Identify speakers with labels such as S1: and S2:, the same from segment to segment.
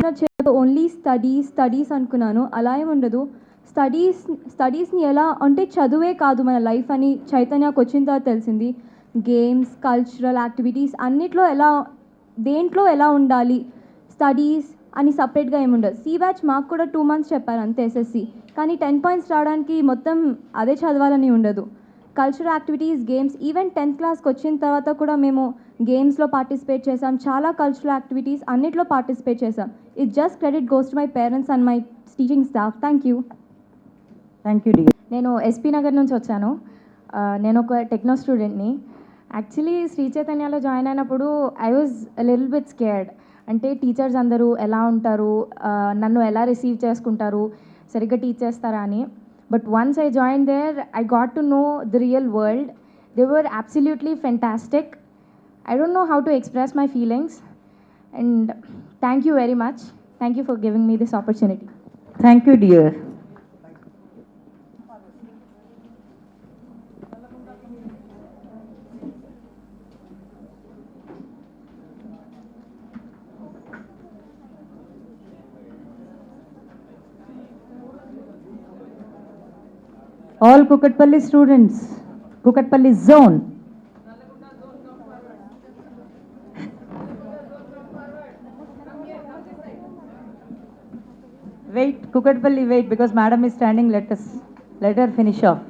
S1: వచ్చేది only studies అనుకున్నాను. అలా ఏమి ఉండదు. స్టడీస్ని ఎలా అంటే చదువే కాదు మన లైఫ్ అని చైతన్యకు వచ్చిన తర్వాత తెలిసింది. గేమ్స్, కల్చరల్ యాక్టివిటీస్ అన్నిట్లో దేంట్లో ఎలా ఉండాలి, స్టడీస్ అని సపరేట్గా ఏముండదు. బ్యాచ్ మాకు కూడా 2 months చెప్పారు అంతే ఎస్ఎస్సి. కానీ 10 points రావడానికి మొత్తం అదే చదవాలని ఉండదు. Cultural activities, games, even 10th క్లాస్కి వచ్చిన తర్వాత కూడా మేము గేమ్స్లో పార్టిసిపేట్ చేసాం. చాలా కల్చరల్ యాక్టివిటీస్ అన్నిట్లో పార్టిసిపేట్ చేసాం. It just credit goes to my parents and my teaching staff. Thank you.
S2: నేను ఎస్పీ నగర్ నుంచి వచ్చాను. నేను ఒక టెక్నో స్టూడెంట్ని. యాక్చువల్లీ శ్రీ చైతన్యలో జాయిన్ అయినప్పుడు I was little bit scared. అంటే టీచర్స్ అందరూ ఎలా ఉంటారు, నన్ను ఎలా రిసీవ్ చేసుకుంటారు, సరిగ్గా టీచ్ చేస్తారా అని. But once I join there I got to know the real world. They were absolutely fantastic. I don't know how to express my feelings, and thank you very much. Thank you for giving me this opportunity.
S3: Thank you, dear. All Kukatpalli students, Kukatpalli zone. Wait, Kukatpalli, wait, because madam is standing. Let her finish off.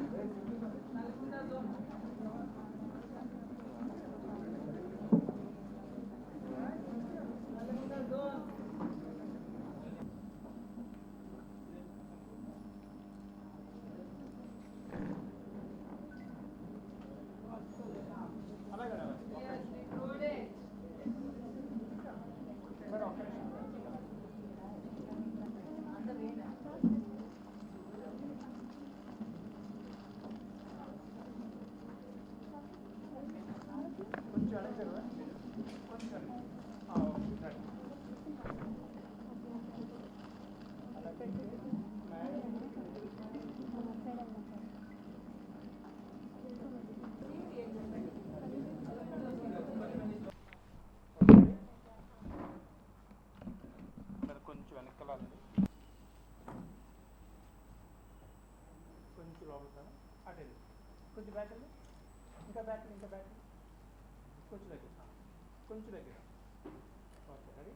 S4: కొంచెం వెనకాలండి, కొంచెం లోపల అటు కొంచెం back అండి, ఇంకా back కొంచెం దగ్గర okay. Ready,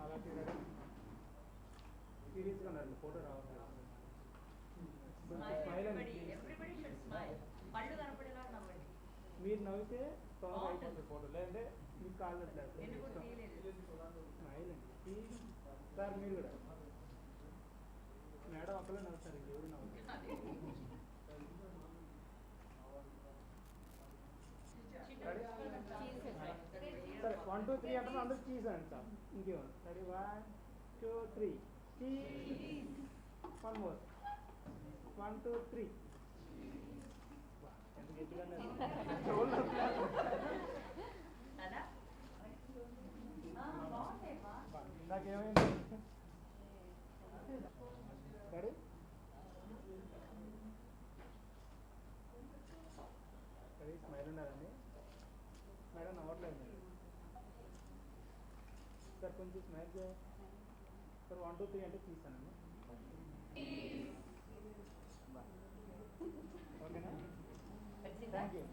S4: అలాంటి రెడీ, సీరియస్గా ఉండండి, ఫోటో రావాలి. మీరు నవ్వితే తొందరగా అయిపోతుంది ఫోటో, లేదంటే మీకు కాళ్ళు స్మైల్ అండి సార్. మీరు కూడా మేడం అక్కడే నవ్వుతారు, ఎవరు నవ్వుతారు. సరే 1 2 3 అంటే అందరూ చీజ్ అండి సార్. ఇంకేమన్నా రెడీ 1 2 3 చీజ్. 1 more 1 2 3. ఎంత గట్టిగా నాకేమైంది. రెడీ, రెడీ, స్మైల్ ఉండాలండి. మేడం నవ్వట్లేదు సార్, కొంచెం స్మైల్ చేయాలి సార్. 1 2 3 అంటే తీసానండి. ఓకేనా, థ్యాంక్ యూ.